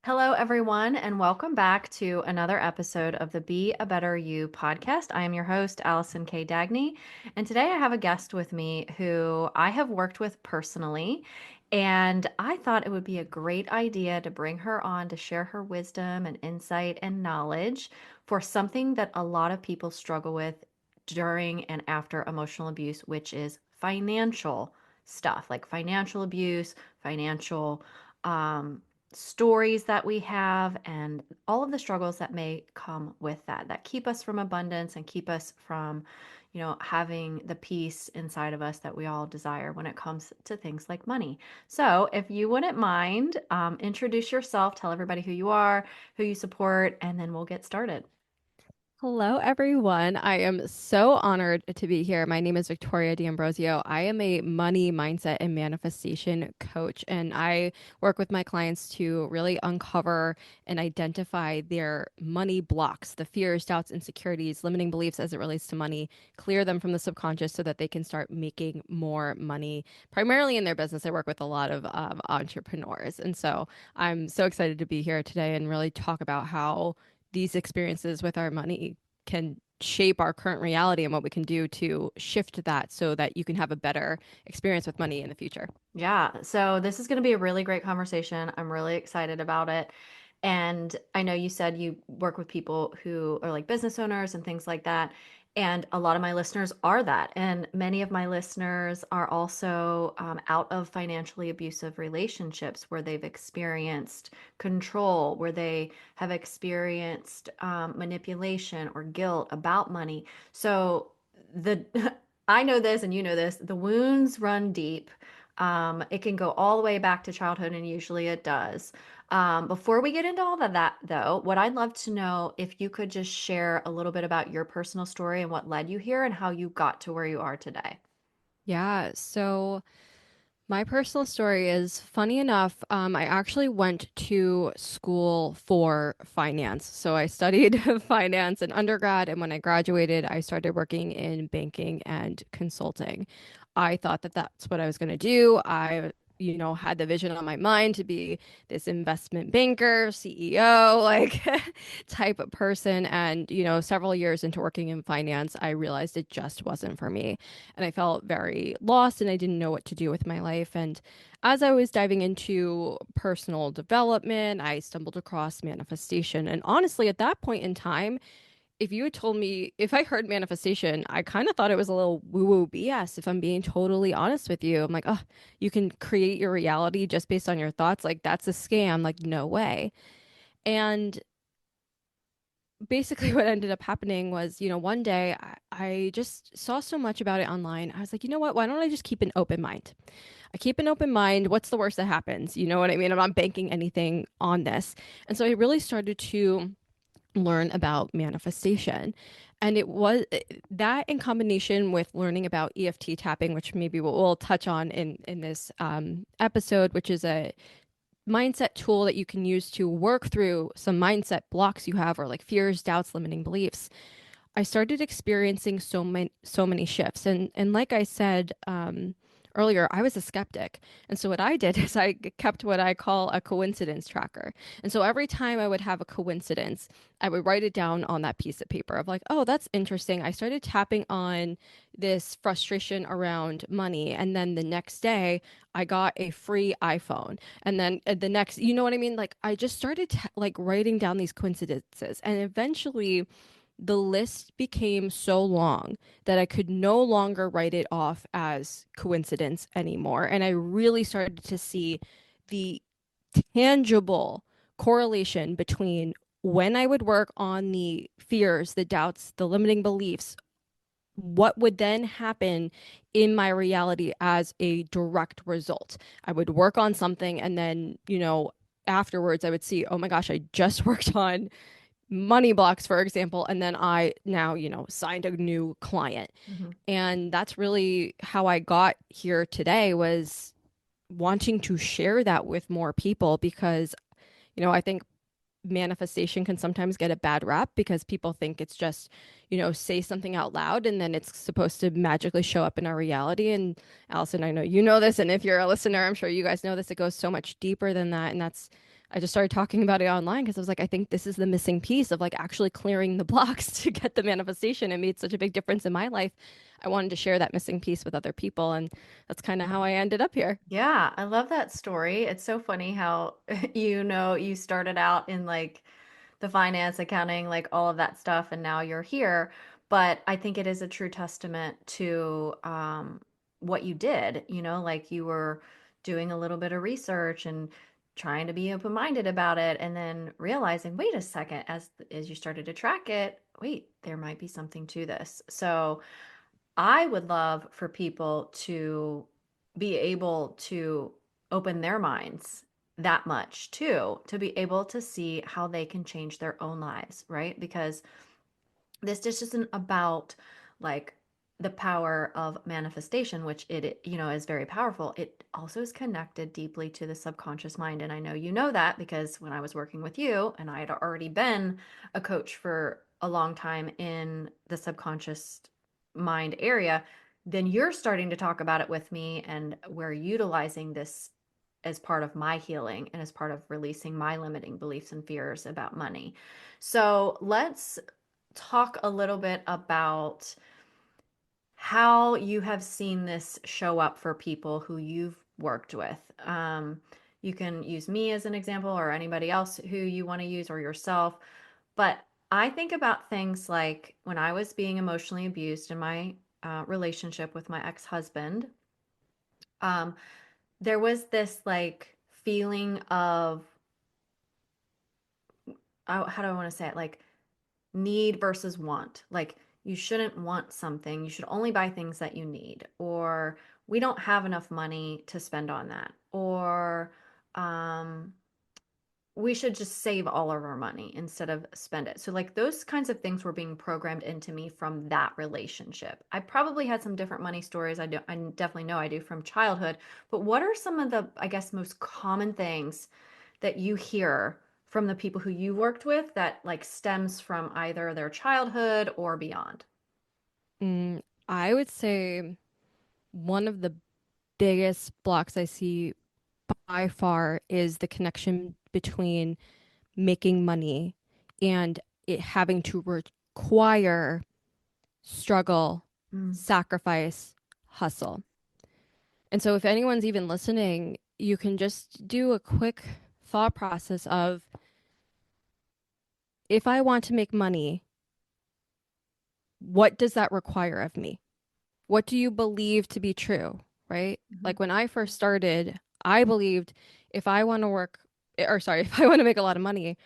Hello, everyone, and welcome back to another episode of the Be a Better You podcast. I am your host, Allison K. Dagny, and today I have a guest with me who I have worked with personally, and I thought it would be a great idea to bring her on to share her wisdom and insight and knowledge for something that a lot of people struggle with during and after emotional abuse, which is financial stuff like financial abuse, financial um, stories that we have and all of the struggles that may come with that keep us from abundance and keep us from having the peace inside of us that we all desire when it comes to things like money. So if you wouldn't mind, introduce yourself, tell everybody who you are, who you support, and then we'll get started. Hello, everyone. I am so honored to be here. My name is Victoria D'Ambrosio. I am a money mindset and manifestation coach, and I work with my clients to really uncover and identify their money blocks, the fears, doubts, insecurities, limiting beliefs as it relates to money, clear them from the subconscious so that they can start making more money, primarily in their business. I work with a lot of entrepreneurs. And so I'm so excited to be here today and really talk about how these experiences with our money can shape our current reality and what we can do to shift that so that you can have a better experience with money in the future. Yeah, so this is going to be a really great conversation. I'm really excited about it. And I know you said you work with people who are like business owners and things like that. And a lot of my listeners are that. And many of my listeners are also out of financially abusive relationships where they've experienced control, where they have experienced manipulation or guilt about money. So the I know this and you know this, the wounds run deep. It can go all the way back to childhood, and usually it does. Before we get into all of that, though, what I'd love to know if you could just share a little bit about your personal story and what led you here and how you got to where you are today. Yeah, so my personal story is funny enough. I actually went to school for finance. So I studied finance in undergrad, and when I graduated, I started working in banking and consulting. I thought that that's what I was going to do. I had the vision on my mind to be this investment banker, CEO, like type of person. And, several years into working in finance, I realized it just wasn't for me. And I felt very lost and I didn't know what to do with my life. And as I was diving into personal development, I stumbled across manifestation. And honestly, at that point in time, if you had told me, if I heard manifestation, I kind of thought it was a little woo-woo BS, if I'm being totally honest with you. I'm like, oh, you can create your reality just based on your thoughts. Like, that's a scam. Like, no way. And basically what ended up happening was, one day I just saw so much about it online. I was like, you know what? Why don't I just keep an open mind? I keep an open mind. What's the worst that happens? You know what I mean? I'm not banking anything on this. And so I really started to learn about manifestation. And it was that in combination with learning about EFT tapping, which maybe we'll touch on in this episode, which is a mindset tool that you can use to work through some mindset blocks you have or like fears, doubts, limiting beliefs. I started experiencing so many shifts. And like I said earlier, I was a skeptic. And so what I did is I kept what I call a coincidence tracker. And so every time I would have a coincidence, I would write it down on that piece of paper of like, oh, that's interesting. I started tapping on this frustration around money. And then the next day, I got a free iPhone. And then the next, you know what I mean? Like I just started like writing down these coincidences. And eventually, the list became so long that I could no longer write it off as coincidence anymore. And I really started to see the tangible correlation between when I would work on the fears, the doubts, the limiting beliefs, what would then happen in my reality as a direct result. I would work on something and then, afterwards I would see, oh my gosh, I just worked on money blocks, for example, and then I now, signed a new client. Mhm. And that's really how I got here today was wanting to share that with more people because, I think manifestation can sometimes get a bad rap because people think it's just, say something out loud and then it's supposed to magically show up in our reality. And Allison, I know you know this, and if you're a listener, I'm sure you guys know this. It goes so much deeper than that. And that's I just started talking about it online because I was like, I think this is the missing piece of like actually clearing the blocks to get the manifestation. It made such a big difference in my life. I wanted to share that missing piece with other people, and that's kind of how I ended up here. Yeah, I love that story. It's so funny how you started out in like the finance, accounting, like all of that stuff, and now you're here. But I think it is a true testament to what you did, like you were doing a little bit of research and trying to be open-minded about it, and then realizing, wait a second, as you started to track it, wait, there might be something to this. So I would love for people to be able to open their minds that much too, to be able to see how they can change their own lives, right? Because this just isn't about like the power of manifestation, which it is very powerful. It also is connected deeply to the subconscious mind. And I know you know that because when I was working with you, and I had already been a coach for a long time in the subconscious mind area, then you're starting to talk about it with me, and we're utilizing this as part of my healing and as part of releasing my limiting beliefs and fears about money. So let's talk a little bit about how you have seen this show up for people who you've worked with. You can use me as an example or anybody else who you want to use or yourself. But I think about things like when I was being emotionally abused in my relationship with my ex husband, um, there was this like feeling of, how do I want to say it? Like need versus want. Like you shouldn't want something. You should only buy things that you need. Or we don't have enough money to spend on that. Or um, we should just save all of our money instead of spend it. So, like, those kinds of things were being programmed into me from that relationship. I probably had some different money stories. I definitely know I do from childhood. But what are some of the, I guess, most common things that you hear from the people who you worked with that like stems from either their childhood or beyond? Mm, I would say one of the biggest blocks I see by far is the connection between making money and it having to require struggle, Mm, sacrifice, hustle. And so, if anyone's even listening, you can just do a quick thought process of if I want to make money, what does that require of me? What do you believe to be true, right? mhm, Like when I first started, I believed if I want to work, or sorry, if I want to make a lot of money,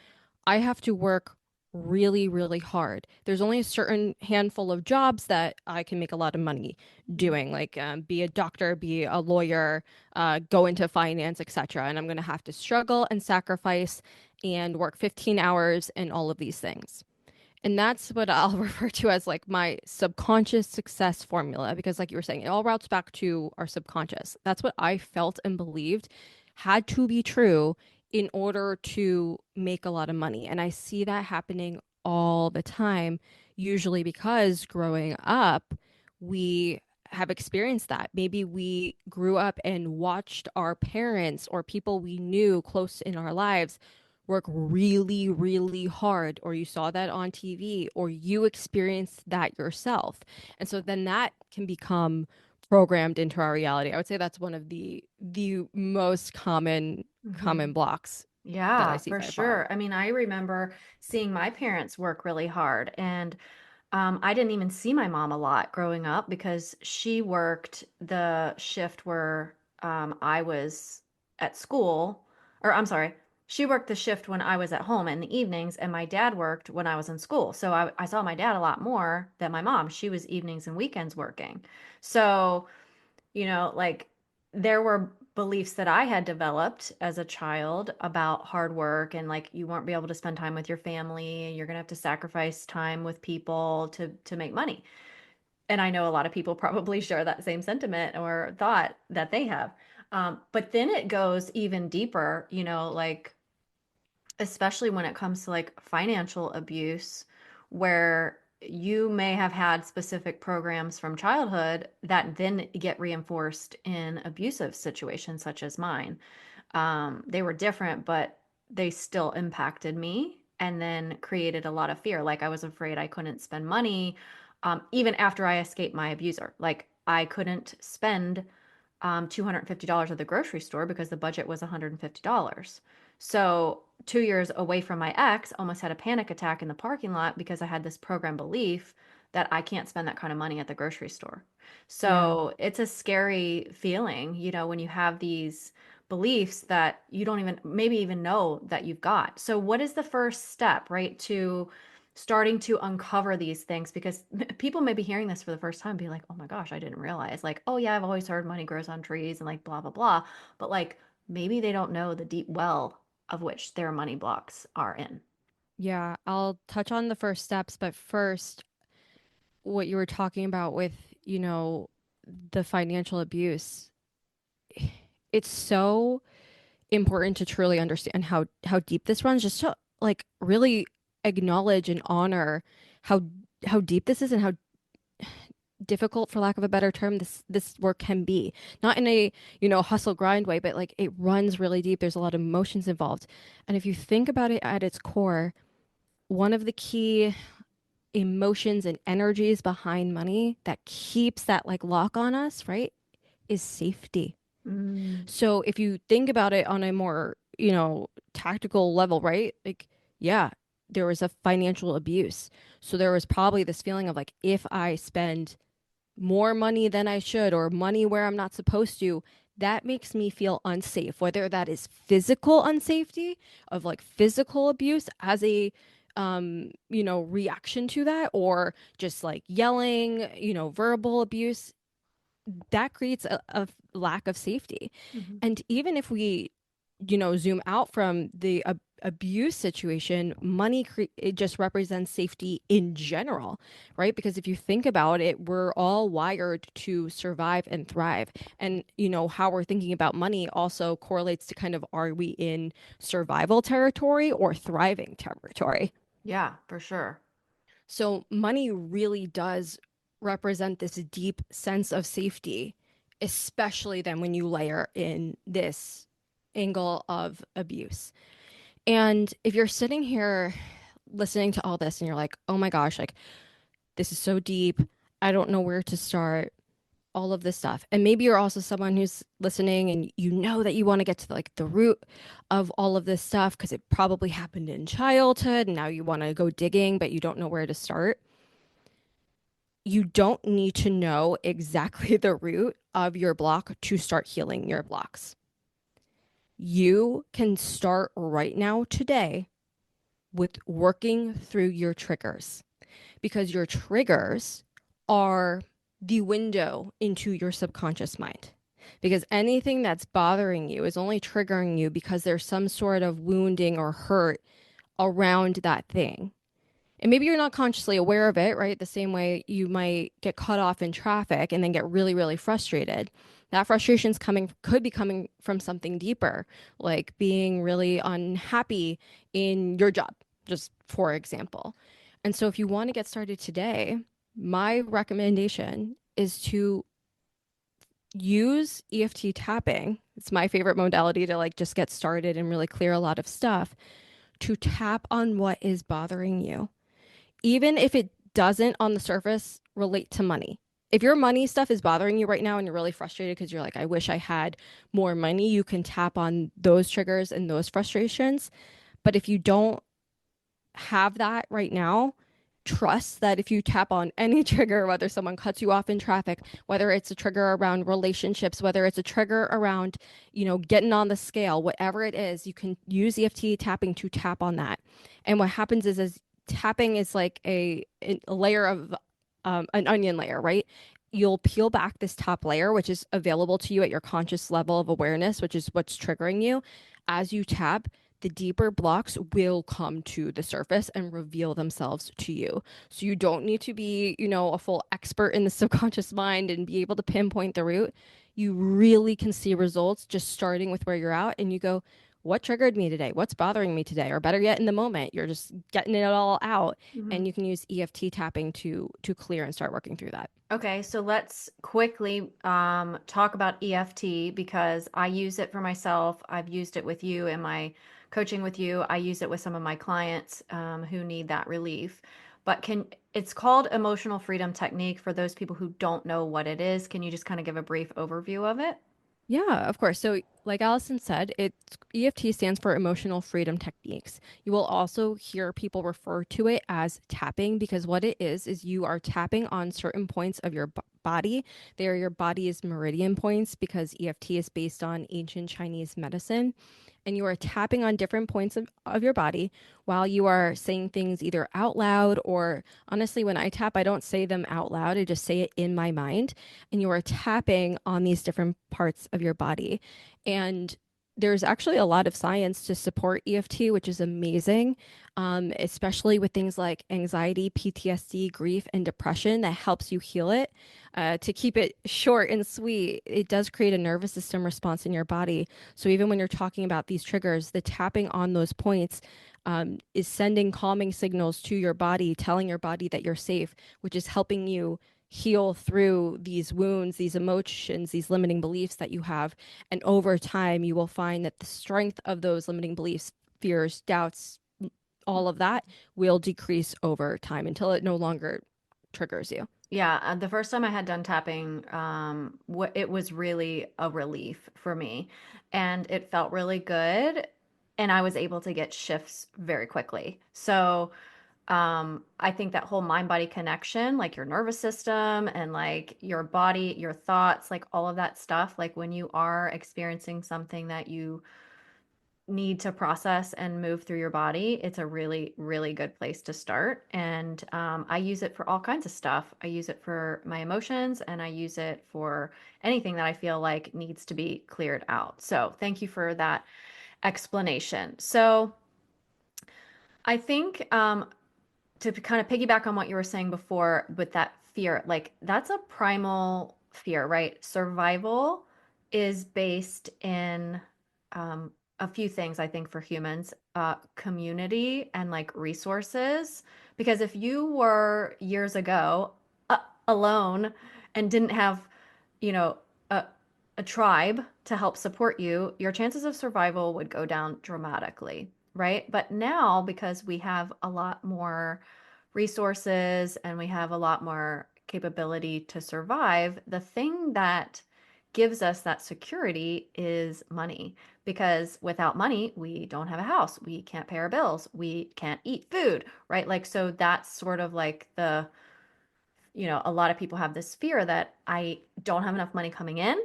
I have to work really, really hard. There's only a certain handful of jobs that I can make a lot of money mhm, doing, like be a doctor, be a lawyer, go into finance, etc. And I'm going to have to struggle and sacrifice and work 15 hours and all of these things. And that's what I'll refer to as like my subconscious success formula, because, like you were saying, it all routes back to our subconscious. That's what I felt and believed had to be true in order to make a lot of money. And I see that happening all the time, usually because growing up, we have experienced that. Maybe we grew up and watched our parents or people we knew close in our lives work really, really hard, or you saw that on TV, or you experienced that yourself. And so then that can become programmed into our reality. I would say that's one of the most common mhm. blocks that I Yeah, see for by far. sure. I mean, I remember seeing my parents work really hard, and I didn't even see my mom a lot growing up because she worked the shift where I was at school, or I'm sorry, she worked the shift when I was at home in the evenings, and my dad worked when I was in school. So I saw my dad a lot more than my mom. She was evenings and weekends working. So like there were beliefs that I had developed as a child about hard work, and like you won't be able to spend time with your family, and you're going to have to sacrifice time with people to make money. And I know a lot of people probably share that same sentiment or thought that they have. But then it goes even deeper, like especially when it comes to like financial abuse, where you may have had specific programs from childhood that then get reinforced in abusive situations such as mine. They were different, but they still impacted me and then created a lot of fear. Like I was afraid I couldn't spend money even after I escaped my abuser. Like I couldn't spend $250 at the grocery store because the budget was $150. So 2 years away from my ex, almost had a panic attack in the parking lot because I had this program belief that I can't spend that kind of money at the grocery store. Yeah. So it's a scary feeling, when you have these beliefs that you don't even maybe even know that you've got. So what is the first step, right, to starting to uncover these things? Because people may be hearing this for the first time, be like, "Oh my gosh, I didn't realize." Like, "Oh yeah, I've always heard money grows on trees and like blah blah blah." But like maybe they don't know the deep well of which their money blocks are in. Yeah, I'll touch on the first steps, but first, what you were talking about with, you know, the financial abuse, it's so important to truly understand how deep this runs, just to like really acknowledge and honor how how deep this is and how difficult, for lack of a better term, this work can be. Not in a, hustle grind way, but like it runs really deep. There's a lot of emotions involved. And if you think about it at its core, one of the key emotions and energies behind money that keeps that like lock on us, right, is safety. Mm, So if you think about it on a more, tactical level, right? Like, yeah, there was a financial abuse. So there was probably this feeling of like, if I spend more money than I should or money where I'm not supposed to, that makes me feel unsafe, whether that is physical unsafety of like physical abuse as a reaction to that, or just like yelling, verbal abuse, that creates a lack of safety. mhm. And even if we, zoom out from the abuse situation, it just represents safety in general, right? Because if you think about it, we're all wired to survive and thrive. And, how we're thinking about money also correlates to kind of, are we in survival territory or thriving territory? Yeah, for sure. So money really does represent this deep sense of safety, especially then when you layer in this angle of abuse. And if you're sitting here listening to all this and you're like, oh my gosh, like this is so deep. I don't know where to start, all of this stuff. And maybe you're also someone who's listening and you know that you want to get to like the root of all of this stuff because it probably happened in childhood and now you want to go digging, but you don't know where to start. You don't need to know exactly the root of your block to start healing your blocks. You can start right now today with working through your triggers, because your triggers are the window into your subconscious mind. Because anything that's bothering you is only triggering you because there's some sort of wounding or hurt around that thing. And maybe you're not consciously aware of it, right? The same way you might get cut off in traffic and then get really, really frustrated. That frustration's could be coming from something deeper, like being really unhappy in your job, just for example. And so if you want to get started today, my recommendation is to use EFT tapping. It's my favorite modality to like just get started and really clear a lot of stuff, to tap on what is bothering you, even if it doesn't on the surface relate to money. If your money stuff is bothering you right now and you're really frustrated because you're like, I wish I had more money, you can tap on those triggers and those frustrations. But if you don't have that right now, trust that if you tap on any trigger, whether someone cuts you off in traffic, whether it's a trigger around relationships, whether it's a trigger around, getting on the scale, whatever it is, you can use EFT tapping to tap on that. And what happens is tapping is like a layer of an onion layer, right? You'll peel back this top layer, which is available to you at your conscious level of awareness, which is what's triggering you. As you tap, the deeper blocks will come to the surface and reveal themselves to you. So you don't need to be, a full expert in the subconscious mind and be able to pinpoint the root. You really can see results just starting with where you're at, and you go, what triggered me today? What's bothering me today? Or better yet, in the moment, you're just getting it all out, Mhm. and you can use EFT tapping to clear and start working through that. Okay, so let's quickly talk about EFT because I use it for myself. I've used it with you in my coaching with you, I use it with some of my clients who need that relief. But it's called emotional freedom technique for those people who don't know what it is. Can you just kind of give a brief overview of it? Yeah, of course. So, like Allison said, EFT stands for Emotional Freedom Techniques. You will also hear people refer to it as tapping because what it is you are tapping on certain points of your body. They are your body's meridian points because EFT is based on ancient Chinese medicine. And you are tapping on different points of your body while you are saying things either out loud or honestly, when I tap, I don't say them out loud. I just say it in my mind and you are tapping on these different parts of your body. And there's actually a lot of science to support EFT, which is amazing, especially with things like anxiety, PTSD, grief, and depression that helps you heal it. To keep it short and sweet, it does create a nervous system response in your body. So even when you're talking about these triggers, the tapping on those points is sending calming signals to your body, telling your body that you're safe, which is helping you heal through these wounds, these emotions, these limiting beliefs that you have. And over time, you will find that the strength of those limiting beliefs, fears, doubts, all of that will decrease over time until it no longer triggers you. Yeah, the first time I had done tapping, it was really a relief for me, and it felt really good, and I was able to get shifts very quickly. So, I think that whole mind body connection, like your nervous system and like your body, your thoughts, like all of that stuff, like when you are experiencing something that you need to process and move through your body, it's a really, really good place to start. And I use it for all kinds of stuff. I use it for my emotions and I use it for anything that I feel like needs to be cleared out. So thank you for that explanation. So I think to kind of piggyback on what you were saying before with that fear, like that's a primal fear, right? Survival is based in um, a few things, I think, for humans, community and like resources. Because if you were years ago alone and didn't have, you know, a, a tribe to help support you, your chances of survival would go down dramatically, right? But now, because we have a lot more resources and we have a lot more capability to survive, the thing that gives us that security is money. Because without money, we don't have a house, we can't pay our bills, we can't eat food, right? Like, so that's sort of like a lot of people have this fear that I don't have enough money coming in,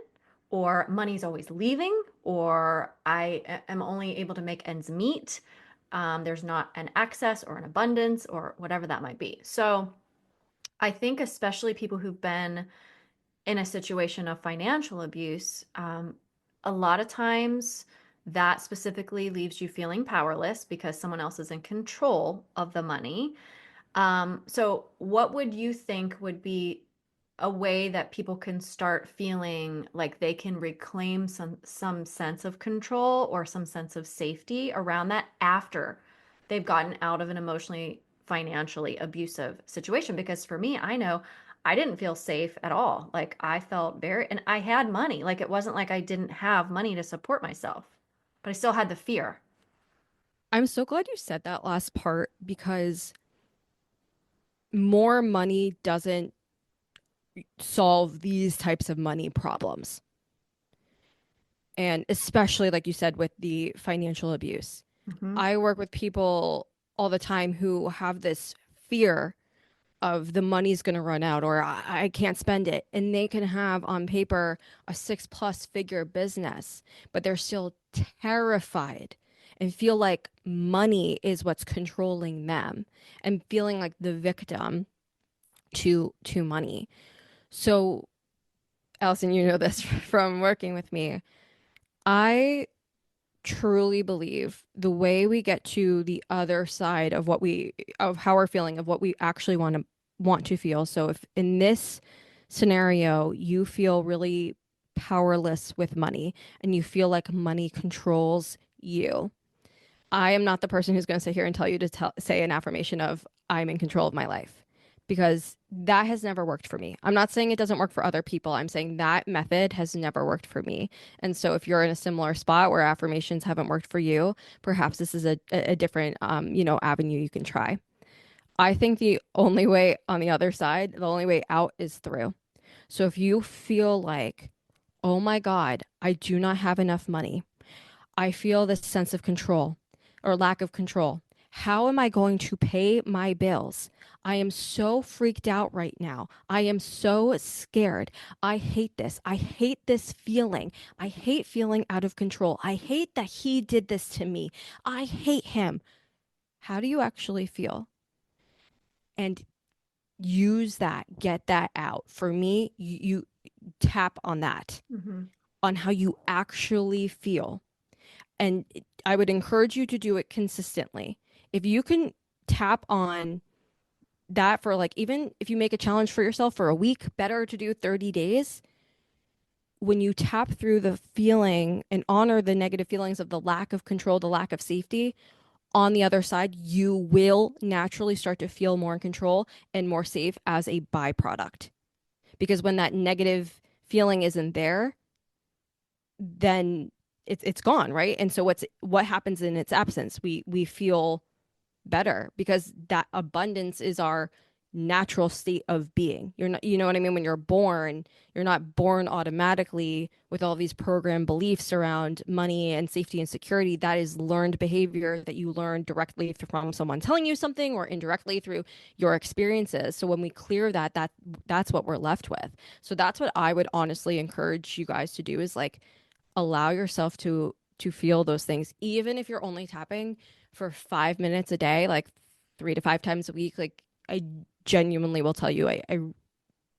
or money's always leaving, or am only able to make ends meet. There's not an excess or an abundance or whatever that might be. So I think, especially people who've been in a situation of financial abuse, a lot of times that specifically leaves you feeling powerless because someone else is in control of the money. So what would you think would be a way that people can start feeling like they can reclaim some sense of control or some sense of safety around that after they've gotten out of an emotionally, financially abusive situation? Because for me, I know I didn't feel safe at all. Like I felt and I had money. Like it wasn't like I didn't have money to support myself, but I still had the fear. I'm so glad you said that last part because more money doesn't solve these types of money problems. And especially, like you said, with the financial abuse. Hmm. I work with people all the time who have this fear of the money's going to run out or I can't spend it. And they can have on paper a 6+ figure business, but they're still terrified and feel like money is what's controlling them and feeling like the victim to money. So, Allison, you know this from working with me. I truly believe the way we get to the other side of of how we're feeling, of what we actually want to feel. So if in this scenario you feel really powerless with money and you feel like money controls you, I am not the person who's going to sit here and tell you to say an affirmation of I'm in control of my life because that has never worked for me. I'm not saying it doesn't work for other people. I'm saying that method has never worked for me. And so if you're in a similar spot where affirmations haven't worked for you, perhaps this is a different avenue you can try. I think the only way on the other side, the only way out is through. So if you feel like, oh my God, I do not have enough money. I feel this sense of control or lack of control. How am I going to pay my bills? I am so freaked out right now. I am so scared. I hate this. I hate this feeling. I hate feeling out of control. I hate that he did this to me. I hate him. How do you actually feel? And use that, get that out. For me, you tap on that, Mhm. on how you actually feel. And I would encourage you to do it consistently. If you can tap on that for like, even if you make a challenge for yourself for a week, better to do 30 days. When you tap through the feeling and honor the negative feelings of the lack of control, the lack of safety, on the other side, you will naturally start to feel more in control and more safe as a byproduct. Because when that negative feeling isn't there, then it's gone, right? And so what happens in its absence? We feel better because that abundance is our natural state of being. You're not, you know what I mean? When you're born, you're not born automatically with all these program beliefs around money and safety and security. That is learned behavior that you learn directly from someone telling you something or indirectly through your experiences. So when we clear that's what we're left with. So that's what I would honestly encourage you guys to do is like allow yourself to feel those things, even if you're only tapping for 5 minutes a day, like 3 to 5 times a week. Like I genuinely will tell you, I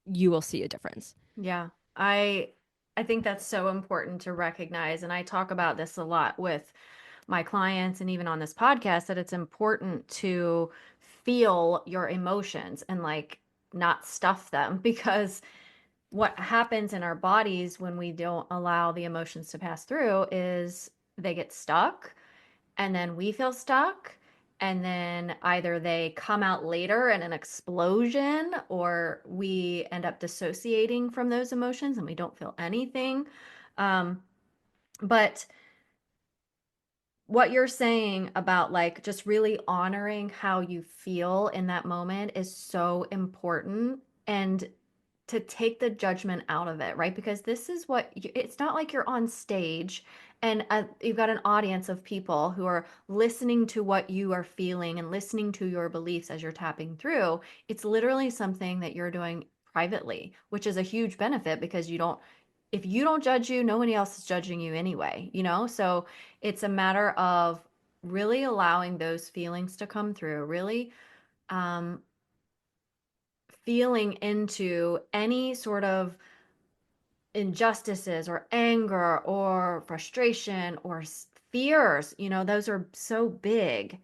you will see a difference. Yeah. I I think that's so important to recognize, and I talk about this a lot with my clients and even on this podcast, that it's important to feel your emotions and like not stuff them because what happens in our bodies when we don't allow the emotions to pass through is they get stuck, and then we feel stuck, and then either they come out later in an explosion or we end up dissociating from those emotions and we don't feel anything. But what you're saying about like just really honoring how you feel in that moment is so important, and to take the judgment out of it, right? Because this is what it's not like you're on stage and you've got an audience of people who are listening to what you are feeling and listening to your beliefs as you're tapping through. It's literally something that you're doing privately, which is a huge benefit because you don't, if you don't judge you, nobody else is judging you anyway, you know? So it's a matter of really allowing those feelings to come through, really um, feeling into any sort of injustices or anger or frustration or fears. You know, those are so big.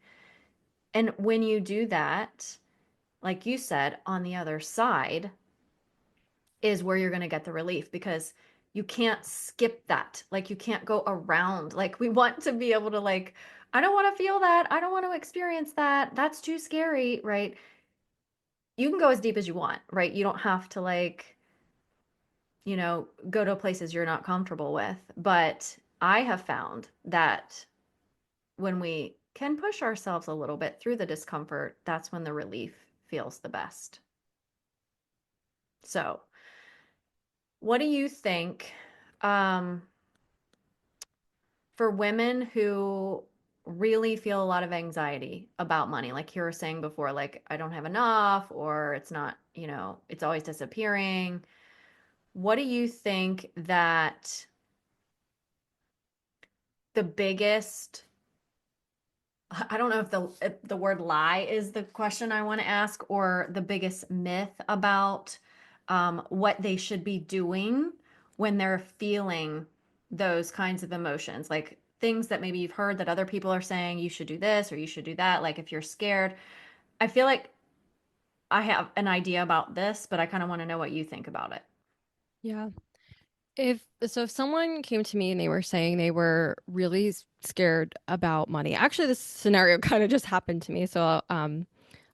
And when you do that, like you said, on the other side is where you're going to get the relief, because you can't skip that. Like you can't go around. Like we want to be able to like, I don't want to feel that. I don't want to experience that. That's too scary, right? You can go as deep as you want, right? You don't have to like, go to places you're not comfortable with. But I have found that when we can push ourselves a little bit through the discomfort, that's when the relief feels the best. So, what do you think um, for women who really feel a lot of anxiety about money? Like you were saying before, like, I don't have enough, or it's not, it's always disappearing. What do you think that the biggest, I don't know if the word lie is the question I want to ask, or the biggest myth about what they should be doing when they're feeling those kinds of emotions, like things that maybe you've heard that other people are saying you should do this or you should do that. Like if you're scared, I feel like I have an idea about this, but I kind of want to know what you think about it. Yeah. If someone came to me and they were saying they were really scared about money. Actually, this scenario kind of just happened to me. So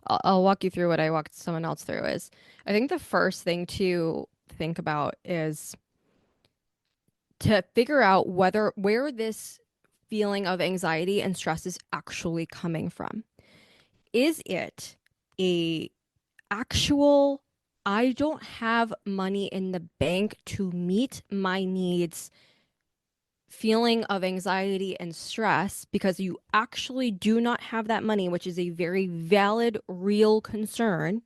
I'll walk you through what I walked someone else through is I think the first thing to think about is to figure out where this feeling of anxiety and stress is actually coming from. Is it a actual I don't have money in the bank to meet my needs feeling of anxiety and stress because you actually do not have that money, which is a very valid, real concern?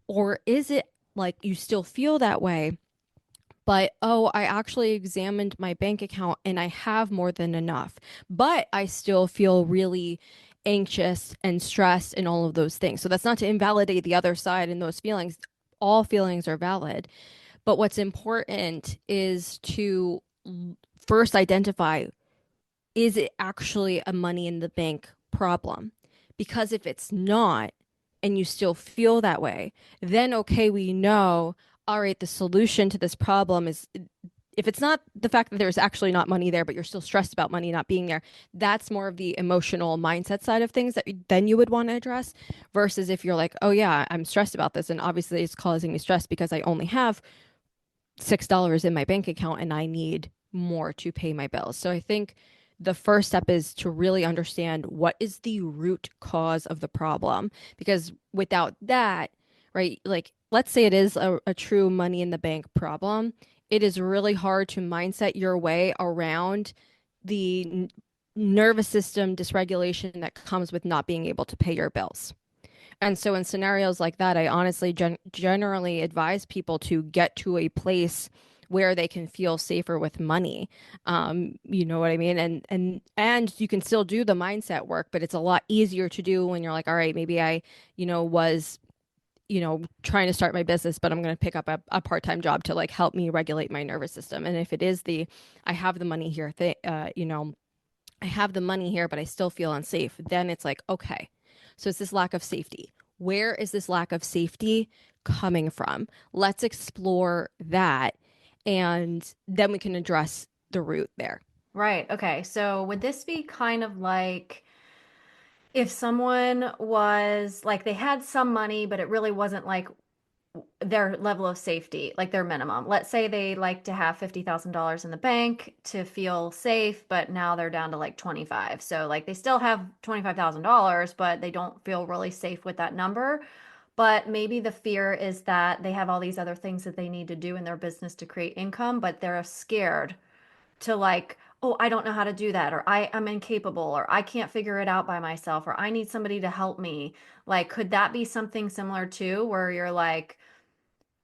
Or is it like you still feel that way, but oh, I actually examined my bank account and I have more than enough, but I still feel really anxious and stressed and all of those things. So that's not to invalidate the other side and those feelings. All feelings are valid. But what's important is to first identify, is it actually a money in the bank problem? Because if it's not, and you still feel that way, then okay, we know, all right, the solution to this problem is if it's not the fact that there's actually not money there, but you're still stressed about money not being there, that's more of the emotional mindset side of things that then you would want to address versus if you're like, oh yeah, I'm stressed about this. And obviously it's causing me stress because I only have $6 in my bank account and I need more to pay my bills. So I think the first step is to really understand what is the root cause of the problem. Because without that, right, like let's say it is a true money in the bank problem, it is really hard to mindset your way around the nervous system dysregulation that comes with not being able to pay your bills. And so in scenarios like that, I honestly generally advise people to get to a place where they can feel safer with money. You know what I mean? And you can still do the mindset work, but it's a lot easier to do when you're like, all right, maybe I, was, trying to start my business, but I'm going to pick up a part-time job to like help me regulate my nervous system. And if it is I have the money here, I have the money here, but I still feel unsafe, then it's like, okay, so it's this lack of safety. Where is this lack of safety coming from? Let's explore that. And then we can address the root there. Right. Okay. So would this be kind of like if someone was like they had some money, but it really wasn't like their level of safety, like their minimum. Let's say they like to have $50,000 in the bank to feel safe, but now they're down to like 25. So like they still have $25,000, but they don't feel really safe with that number. But maybe the fear is that they have all these other things that they need to do in their business to create income, but they're scared to like, oh, I don't know how to do that, or I am incapable, or I can't figure it out by myself, or I need somebody to help me. Like, could that be something similar too, where you're like,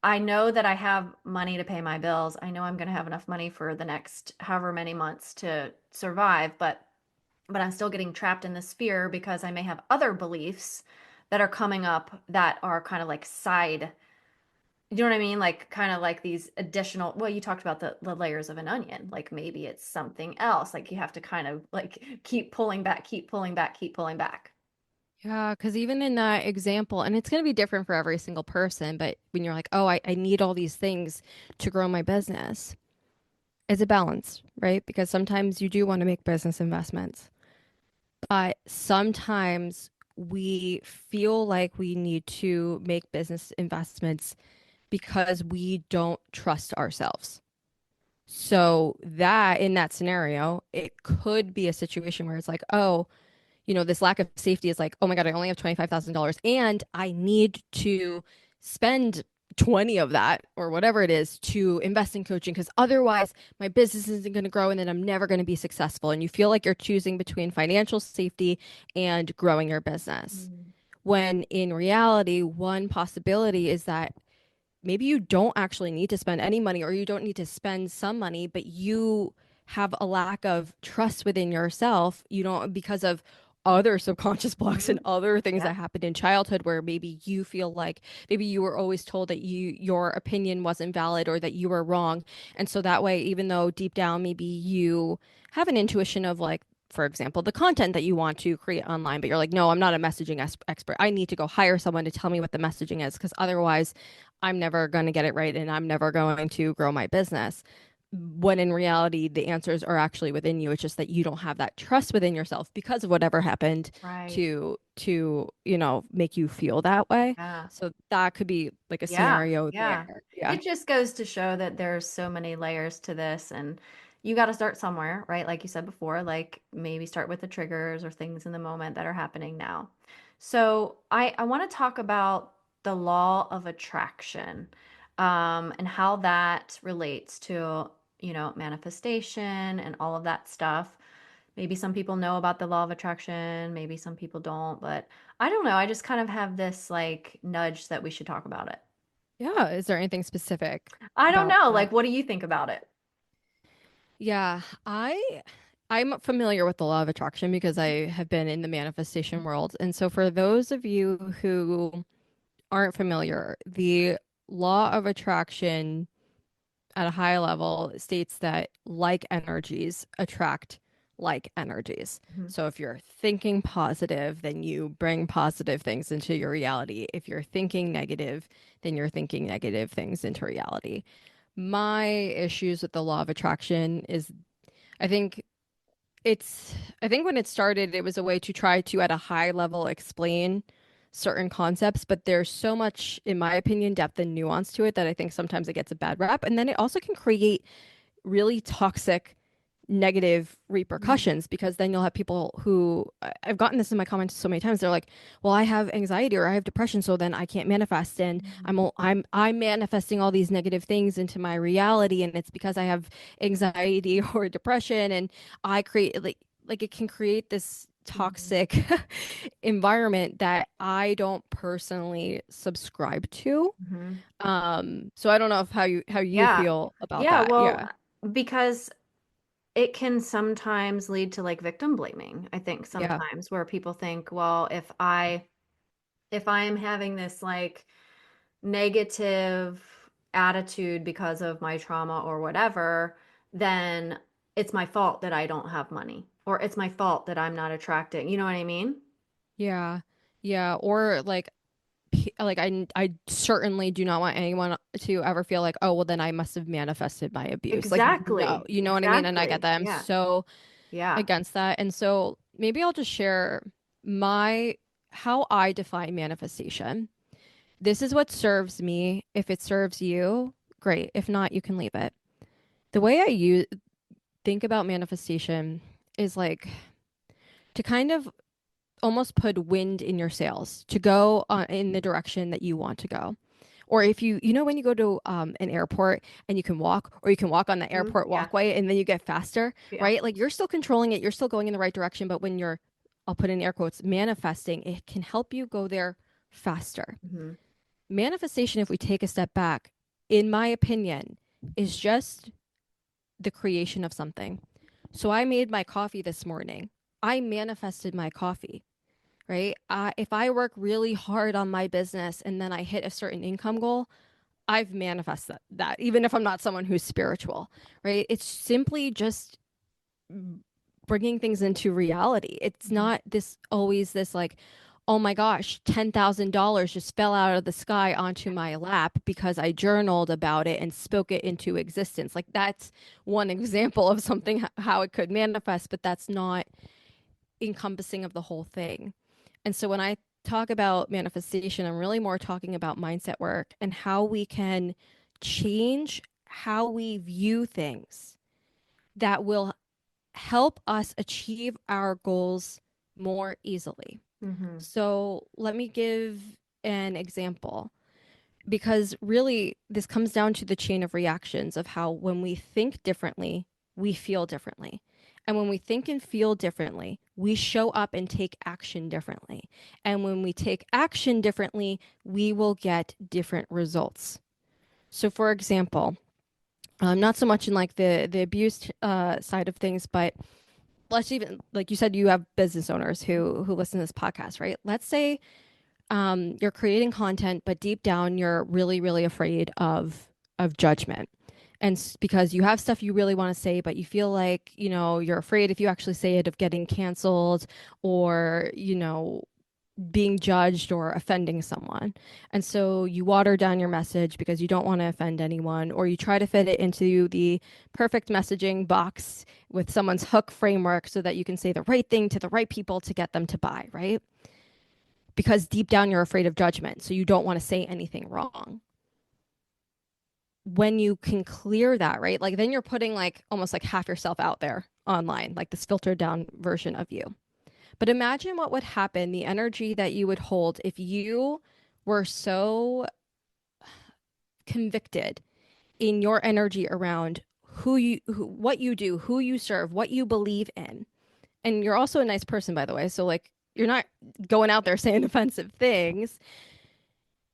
I know that I have money to pay my bills. I know I'm going to have enough money for the next however many months to survive, but I'm still getting trapped in this fear because I may have other beliefs that are coming up that are kind of like side. You know what I mean? Like kind of like these additional, well, you talked about the layers of an onion. Like maybe it's something else. Like you have to kind of like keep pulling back, keep pulling back, keep pulling back. Yeah, because even in that example, and it's going to be different for every single person, but when you're like, oh, I need all these things to grow my business, it's a balance, right? Because sometimes you do want to make business investments. But sometimes we feel like we need to make business investments because we don't trust ourselves. So that in that scenario, it could be a situation where it's like, oh, this lack of safety is like, oh my God, I only have $25,000 and I need to spend 20 of that or whatever it is to invest in coaching because otherwise my business isn't going to grow and then I'm never going to be successful. And you feel like you're choosing between financial safety and growing your business. Mm. When in reality, one possibility is that maybe you don't actually need to spend any money or you don't need to spend some money, but you have a lack of trust within yourself, because of other subconscious blocks Mhm. and other things Yeah. that happened in childhood where maybe you feel like maybe you were always told that your opinion wasn't valid or that you were wrong. And so that way, even though deep down maybe you have an intuition of like, for example, the content that you want to create online, but you're like, no, I'm not a messaging expert. I need to go hire someone to tell me what the messaging is because otherwise I'm never going to get it right and I'm never going to grow my business. when in reality the answers are actually within you. It's just that you don't have that trust within yourself because of whatever happened Right. to make you feel that way. Yeah. So that could be like a Yeah, scenario yeah. there. Yeah. It just goes to show that there's so many layers to this, and you got to start somewhere, right? Like you said before, like maybe start with the triggers or things in the moment that are happening now. So I want to talk about the law of attraction, and how that relates to, manifestation and all of that stuff. Maybe some people know about the law of attraction, maybe some people don't, but I don't know. I just kind of have this like nudge that we should talk about it. Yeah. Is there anything specific I don't about know. that? Like, what do you think about it? Yeah, I'm familiar with the law of attraction because I have been in the manifestation world. And so for those of you who aren't familiar, the law of attraction at a high level states that like energies attract like energies. Mhm. So if you're thinking positive, then you bring positive things into your reality. If you're thinking negative, then you're thinking negative things into reality. My issues with the law of attraction is I think I think when it started, it was a way to try to, at a high level, explain certain concepts, but there's so much, in my opinion, depth and nuance to it that I think sometimes it gets a bad rap. And then it also can create really toxic negative Mhm. repercussions because then you'll have people who I've gotten this in my comments so many times. They're like, "Well, I have anxiety or I have depression, so then I can't manifest, and Mhm. I'm manifesting all these negative things into my reality, and it's because I have anxiety or depression, and I create like it can create this Mhm. toxic environment that I don't personally subscribe to. Mhm. So I don't know if how you Yeah. feel about Yeah. that. Well, Yeah. because it can sometimes lead to like victim blaming. I think Yeah. sometimes where people think, well, if I am having this like negative attitude because of my trauma or whatever, then it's my fault that I don't have money, or it's my fault that I'm not attracting. You know what I mean? Yeah. Yeah. Or like, like I certainly do not want anyone to ever feel like, oh, well, then I must have manifested my abuse. Like, no, Exactly. you know what I mean? And I get Exactly. that. I'm Yeah. so Yeah. against that. And so maybe I'll just share my how I define manifestation. This is what serves me. If it serves you, great. If not, you can leave it. The way think about manifestation is like to kind of almost put wind in your sails to go in the direction that you want to go. Or if when you go to an airport and you can walk, or you can walk on the Mhm. airport Yeah. walkway and then you get faster, Yeah. right? Like you're still controlling it, you're still going in the right direction, but when you're, I'll put in air quotes, manifesting, it can help you go there faster. Hmm. Manifestation, if we take a step back, in my opinion, is just the creation of something. So I made my coffee this morning. I manifested my coffee, right? If I work really hard on my business and then I hit a certain income goal, I've manifested that, even if I'm not someone who's spiritual, right? It's simply just bringing things into reality. It's Hmm. not this always this like, oh my gosh, $10,000 just fell out of the sky onto my lap because I journaled about it and spoke it into existence. Like that's one example of something how it could manifest, but that's not encompassing of the whole thing. And so when I talk about manifestation, I'm really more talking about mindset work and how we can change how we view things that will help us achieve our goals more easily. Hmm. So let me give an example because really this comes down to the chain of reactions of how when we think differently, we feel differently. And when we think and feel differently, we show up and take action differently. And when we take action differently, we will get different results. So, for example, not so much in like the abuse side of things, but let's even like you said, you have business owners who listen to this podcast, right? Let's say you're creating content, but deep down you're really, really afraid of judgment. And because you have stuff you really want to say, but you feel like, you're afraid if you actually say it of getting canceled or, being judged or offending someone. And so you water down your message because you don't want to offend anyone, or you try to fit it into the perfect messaging box with someone's hook framework so that you can say the right thing to the right people to get them to buy, right? Because deep down you're afraid of judgment. So you don't want to say anything wrong. When you can clear that, right? Like then you're putting like almost like half yourself out there online, like this filtered down version of you. But imagine what would happen, the energy that you would hold if you were so convicted in your energy around what you do, who you serve, what you believe in. And you're also a nice person, by the way. So, like, you're not going out there saying offensive things.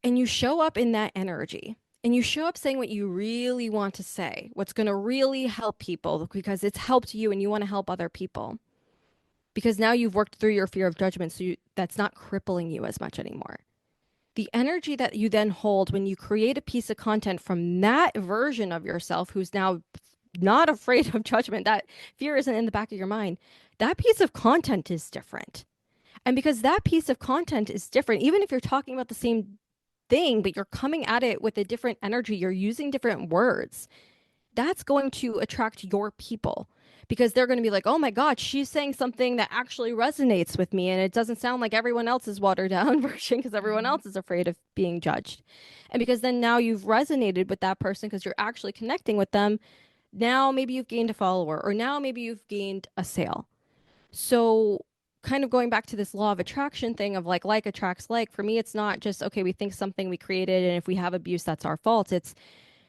And you show up in that energy and you show up saying what you really want to say, what's going to really help people because it's helped you and you want to help other people. Because now you've worked through your fear of judgment. So that's not crippling you as much anymore. The energy that you then hold when you create a piece of content from that version of yourself who's now not afraid of judgment, that fear isn't in the back of your mind, that piece of content is different. And because that piece of content is different, even if you're talking about the same thing, but you're coming at it with a different energy, you're using different words, that's going to attract your people because they're going to be like, oh my God, she's saying something that actually resonates with me. And it doesn't sound like everyone else's watered down version because everyone Mhm. else is afraid of being judged. And because then now you've resonated with that person because you're actually connecting with them. Now maybe you've gained a follower or now maybe you've gained a sale. So, kind of going back to this law of attraction thing of like attracts like, for me, it's not just, okay, we think something we created, and if we have abuse, that's our fault. It's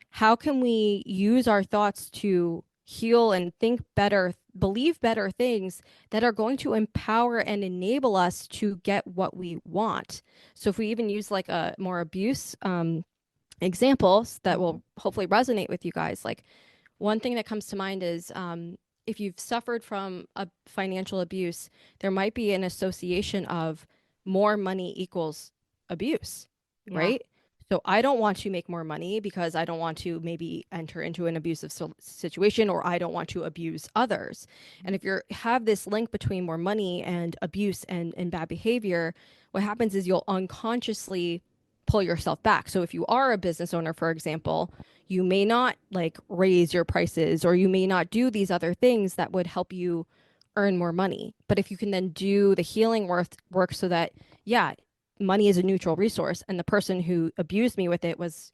how can we use our thoughts to heal and think better, believe better things that are going to empower and enable us to get what we want? So, if we even use like a more abuse examples that Mhm. will hopefully resonate with you guys, like one thing that comes to mind is if you've suffered from a financial abuse, there might be an association of more money equals abuse, Yeah. right? So I don't want to make more money because I don't want to maybe enter into an abusive situation or I don't want to abuse others. And if you have this link between more money and abuse and bad behavior, what happens is you'll unconsciously pull yourself back. So if you are a business owner, for example, you may not like raise your prices or you may not do these other things that would help you earn more money. But if you can then do the healing work so that, yeah, money is a neutral resource and the person who abused me with it was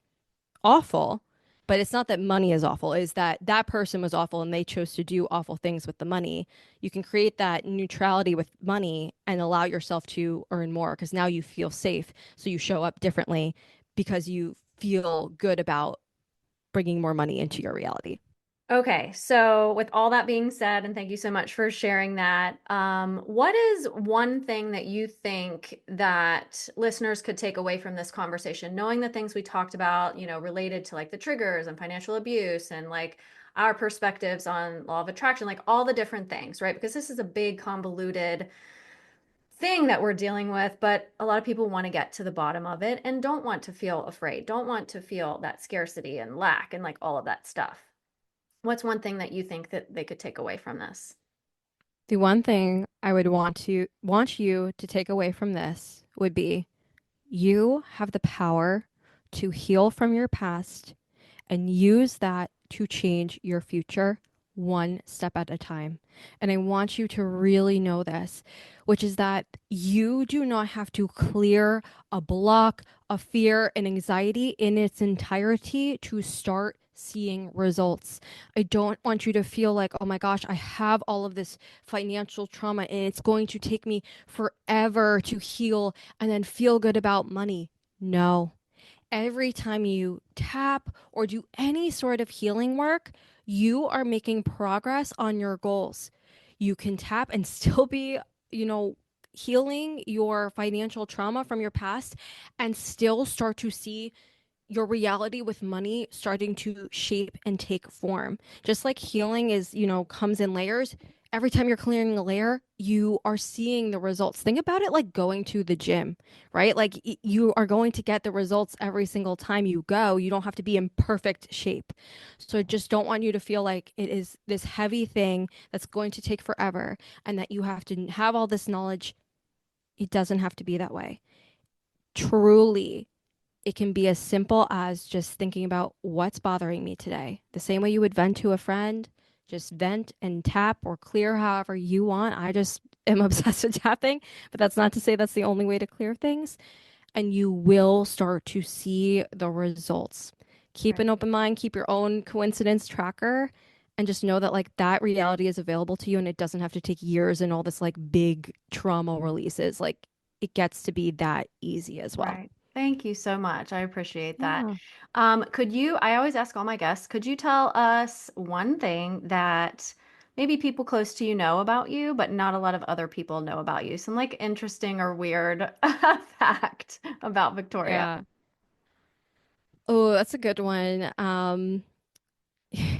awful, but it's not that money is awful, is that that person was awful and they chose to do awful things with the money. You can create that neutrality with money and allow yourself to earn more because now you feel safe. So you show up differently because you feel good about bringing more money into your reality. Okay, so with all that being said, and thank you so much for sharing that, what is one thing that you think that listeners could take away from this conversation, knowing the things we talked about, related to like the triggers and financial abuse and like our perspectives on law of attraction, like all the different things, right? Because this is a big, convoluted thing that we're dealing with, but a lot of people want to get to the bottom of it and don't want to feel afraid, don't want to feel that scarcity and lack and like all of that stuff. What's one thing that you think that they could take away from this? The one thing I would want you to take away from this would be you have the power to heal from your past and use that to change your future one step at a time. And I want you to really know this, which is that you do not have to clear a block, a fear, and anxiety in its entirety to start seeing results. I don't want you to feel like, oh my gosh, I have all of this financial trauma and it's going to take me forever to heal and then feel good about money. No, every time you tap or do any sort of healing work, you are making progress on your goals. You can tap and still be, you know, healing your financial trauma from your past and still start to see your reality with money starting to shape and take form. Just like healing is, comes in layers. Every time you're clearing a layer, you are seeing the results. Think about it like going to the gym, right? Like you are going to get the results every single time you go. You don't have to be in perfect shape. So I just don't want you to feel like it is this heavy thing that's going to take forever and that you have to have all this knowledge It doesn't have to be that way. Truly, it can be as simple as just thinking about what's bothering me today. The same way you would vent to a friend, just vent and tap or clear however you want. I just am obsessed with tapping, but that's not to say that's the only way to clear things. And you will start to see the results. Keep Right. an open mind, keep your own coincidence tracker, and just know that like that reality is available to you and it doesn't have to take years and all this like big trauma releases. Like it gets to be that easy as well. Right. Thank you so much. I appreciate that. Yeah. I always ask all my guests, could you tell us one thing that maybe people close to you know about you, but not a lot of other people know about you? Some like interesting or weird fact about Victoria. Yeah. Oh, that's a good one.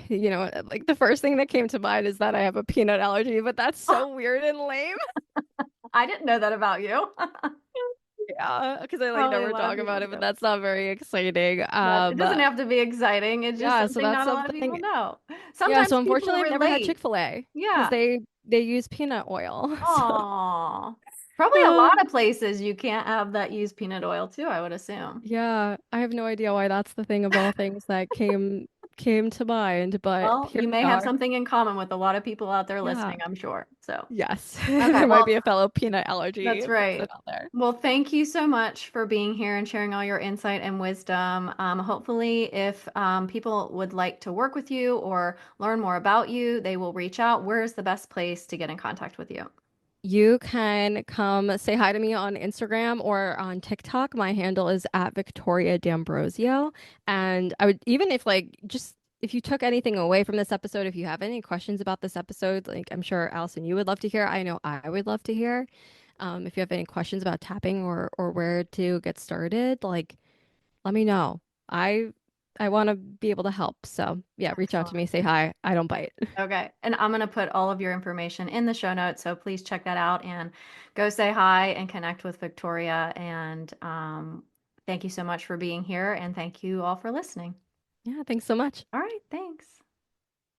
Like the first thing that came to mind is that I have a peanut allergy, but that's so weird and lame. I didn't know that about you. Yeah, because I like Probably a never lot of talk people about it, but do. that's not very exciting. But it doesn't have to be exciting. It's just Yeah, so something that's not a lot of people something. know. Yeah, Sometimes so people unfortunately I've never had relate. Chick-fil-A because Yeah. they use peanut oil. So Aw. Probably a uh, lot of places you can't have that use peanut oil too, I would assume. yeah, I have no idea why that's the thing of all things that came to mind, but Well, here you may we have are. something in common with a lot of people out there Yeah. listening, I'm sure. So, Yes. okay, There might well, be a fellow peanut allergy that's person right. out there. Well, thank you so much for being here and sharing all your insight and wisdom. Hopefully, if people would like to work with you or learn more about you, they will reach out. Where's the best place to get in contact with you? You can come say hi to me on Instagram or on TikTok. My handle is at Victoria D'Ambrosio. And I would, even if like just if you took anything away from this episode, if you have any questions about this episode, like I'm sure Allison, you would love to hear. I know I would love to hear. If you have any questions about tapping or where to get started, like let me know. I I want to be able to help. So yeah, reach out to Excellent. me, say hi. I don't bite. Okay. And I'm going to put all of your information in the show notes. So please check that out and go say hi and connect with Victoria. And thank you so much for being here. And thank you all for listening. Yeah, thanks so much. All right. Thanks.